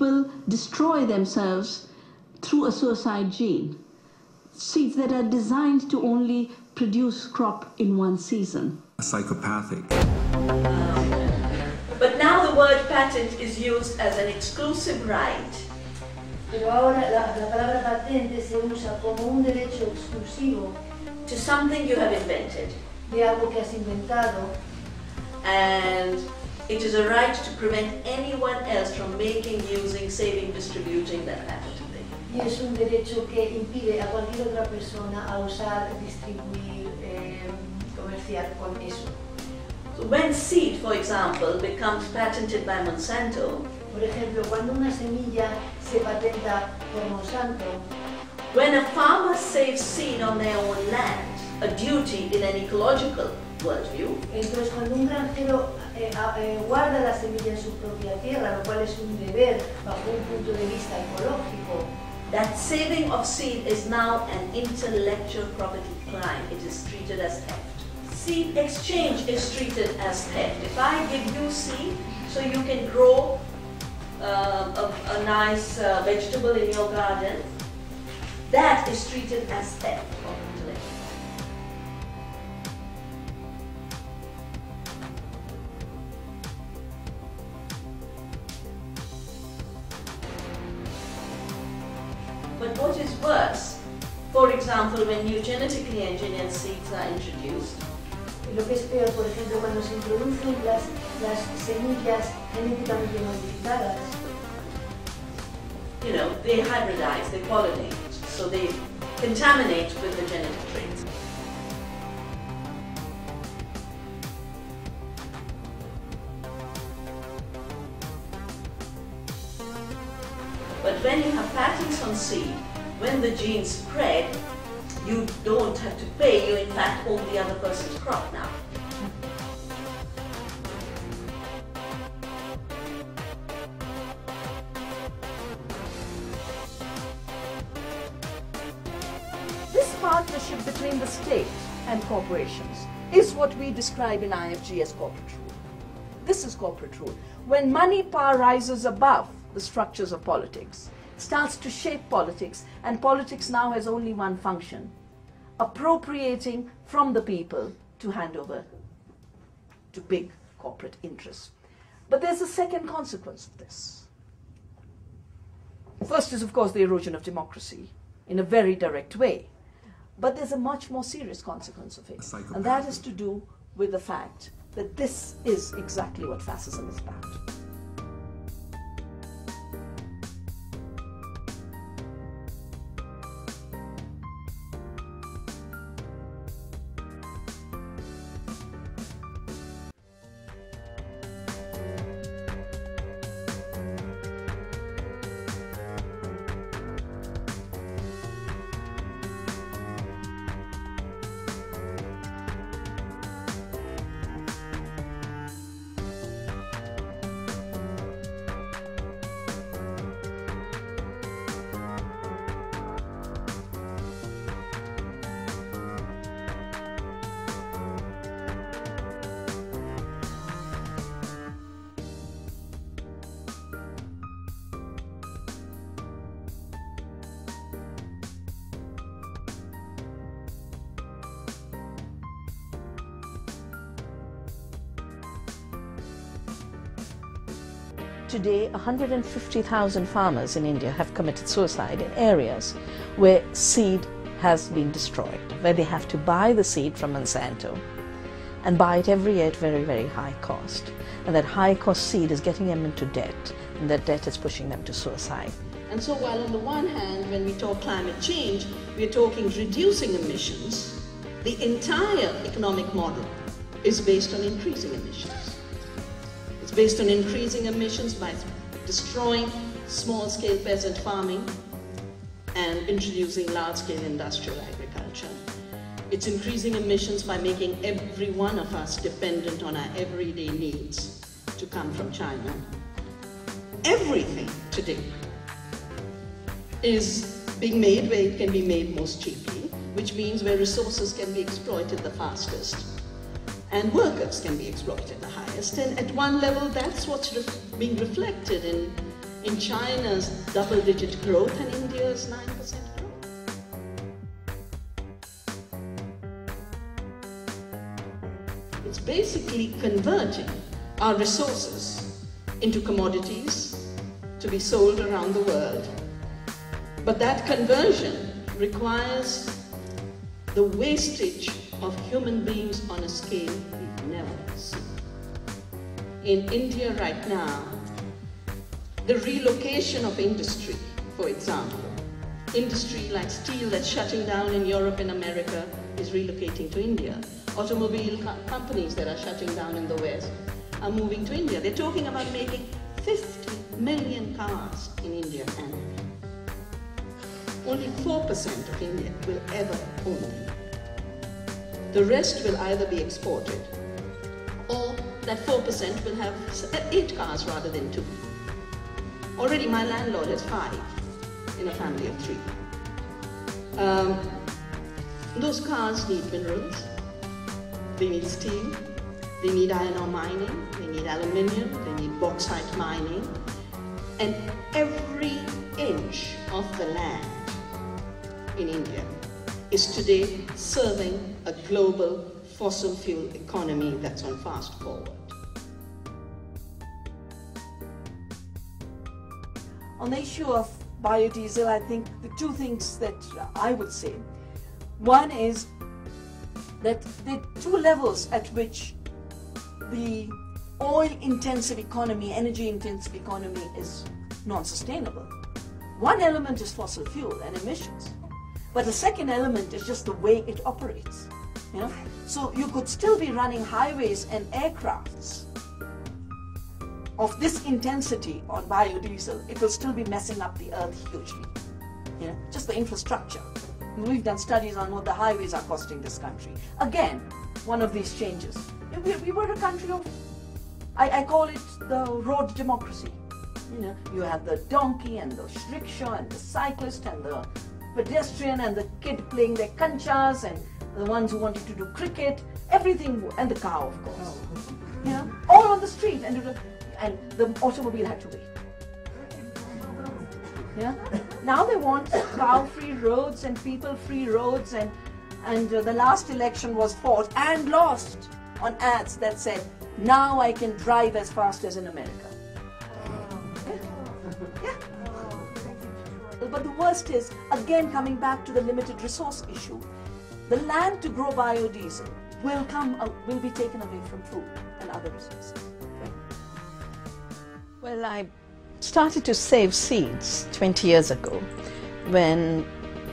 people destroy themselves through a suicide gene. Seeds that are designed to only produce crop in one season. Psychopathic. But now the word patent is used as an exclusive right. Pero ahora la palabra patente se usa como un derecho exclusivo to something you have invented. De algo que has inventado. And it is a right to prevent anyone else from making, using, saving, distributing that patented thing. Y es un derecho que impide a cualquier otra persona a usar, distribuir, comerciar con eso. So when seed, for example, becomes patented by Monsanto, por ejemplo, cuando una semilla se patenta por Monsanto, when a farmer saves seed on their own land, a duty in an ecological worldview, entonces cuando un granjero guarda la semilla en su propia tierra, lo cual es un deber bajo un punto de vista ecológico, that saving of seed is now an intellectual property crime. It is treated as theft. Seed exchange is treated as theft. If I give you seed so you can grow a nice vegetable in your garden, that is treated as theft of intellect. But what is worse, for example, when new genetically engineered seeds are introduced, lo que es peor, por ejemplo, cuando se introducen las semillas genéticamente modificadas, you know, they hybridize, they pollinate, so they contaminate with the genetic traits. But when you have patents on seed, when the genes spread, you don't have to pay, you in fact own the other person's crop now. This partnership between the state and corporations is what we describe in IFG as corporate rule. This is corporate rule. When money power rises above the structures of politics, starts to shape politics, and politics now has only one function: appropriating from the people to hand over to big corporate interests. But there's a second consequence of this. First is, of course, the erosion of democracy in a very direct way. But there's a much more serious consequence of it, and that is to do with the fact that this is exactly what fascism is about. Today, 150,000 farmers in India have committed suicide in areas where seed has been destroyed, where they have to buy the seed from Monsanto and buy it every year at very, very high cost. And that high cost seed is getting them into debt, and that debt is pushing them to suicide. And so while on the one hand, when we talk climate change, we're talking reducing emissions, the entire economic model is based on increasing emissions. It's based on increasing emissions by destroying small-scale peasant farming and introducing large-scale industrial agriculture. It's increasing emissions by making every one of us dependent on our everyday needs to come from China. Everything today is being made where it can be made most cheaply, which means where resources can be exploited the fastest and workers can be exploited the highest. And at one level, that's what's being reflected in China's double-digit growth and India's 9% growth. It's basically converting our resources into commodities to be sold around the world. But that conversion requires the wastage of human beings on a scale we've never seen. In India right now, the relocation of industry, for example, industry like steel that's shutting down in Europe and America is relocating to India. Automobile companies that are shutting down in the West are moving to India. They're talking about making 50 million cars in India annually. Only 4% of India will ever own them. The rest will either be exported, or that 4% will have 8 cars rather than 2. Already my landlord has 5 in a family of 3. Those cars need minerals, they need steel, they need iron ore mining, they need aluminium, they need bauxite mining, and every inch of the land in India is today serving a global fossil fuel economy that's on fast forward. On the issue of biodiesel, I think the two things that I would say. One is that there are 2 levels at which the oil-intensive economy, energy-intensive economy is non-sustainable. One element is fossil fuel and emissions, but the second element is just the way it operates. You know? So you could still be running highways and aircrafts of this intensity on biodiesel. It will still be messing up the earth hugely. You know? Just the infrastructure. We've done studies on what the highways are costing this country. Again, one of these changes. We were a country of, I call it the road democracy. You know, you have the donkey and the rickshaw and the cyclist and the pedestrian and the kid playing their kanchas and the ones who wanted to do cricket, everything, and the cow, of course. You know, all on the street, and the automobile had to wait. Yeah. Now they want cow-free roads and people-free roads, and the last election was fought and lost on ads that said, "Now I can drive as fast as in America." Yeah. But the worst is, again, coming back to the limited resource issue, the land to grow biodiesel will be taken away from food and other resources. Well, I started to save seeds 20 years ago when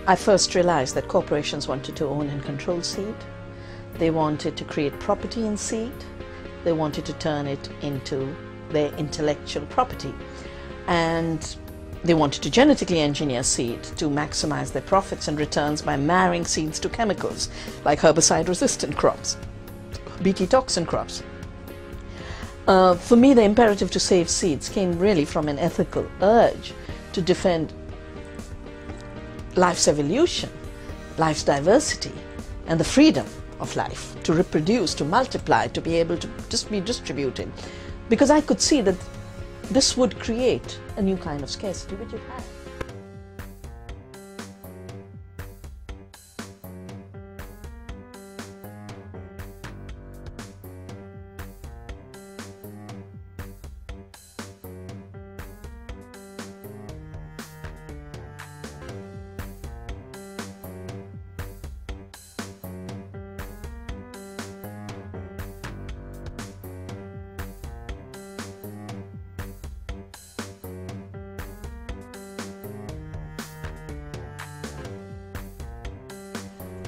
I first realized that corporations wanted to own and control seed. They wanted to create property in seed. They wanted to turn it into their intellectual property. And they wanted to genetically engineer seed to maximize their profits and returns by marrying seeds to chemicals like herbicide-resistant crops, Bt toxin crops. For me, the imperative to save seeds came really from an ethical urge to defend life's evolution, life's diversity, and the freedom of life to reproduce, to multiply, to be able to just be distributed. Because I could see that this would create a new kind of scarcity, which it had.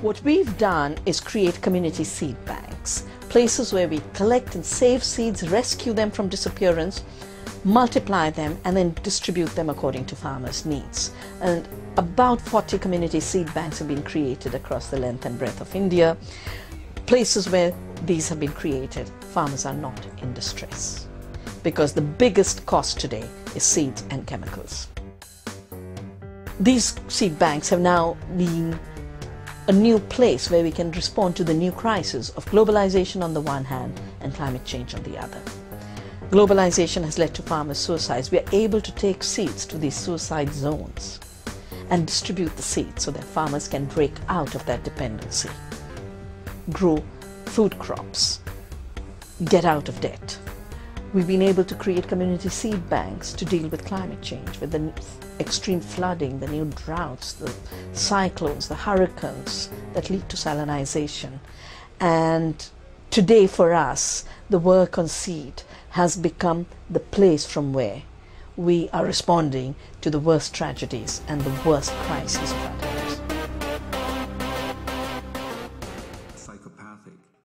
What we've done is create community seed banks, places where we collect and save seeds, rescue them from disappearance, multiply them, and then distribute them according to farmers' needs. And about 40 community seed banks have been created across the length and breadth of India. Places where these have been created, farmers are not in distress, because the biggest cost today is seeds and chemicals. These seed banks have now been a new place where we can respond to the new crisis of globalization on the one hand and climate change on the other. Globalization has led to farmers' suicides. We are able to take seeds to these suicide zones and distribute the seeds so that farmers can break out of that dependency, grow food crops, get out of debt. We've been able to create community seed banks to deal with climate change, with the extreme flooding, the new droughts, the cyclones, the hurricanes that lead to salinization. And today for us, the work on seed has become the place from where we are responding to the worst tragedies and the worst crises of our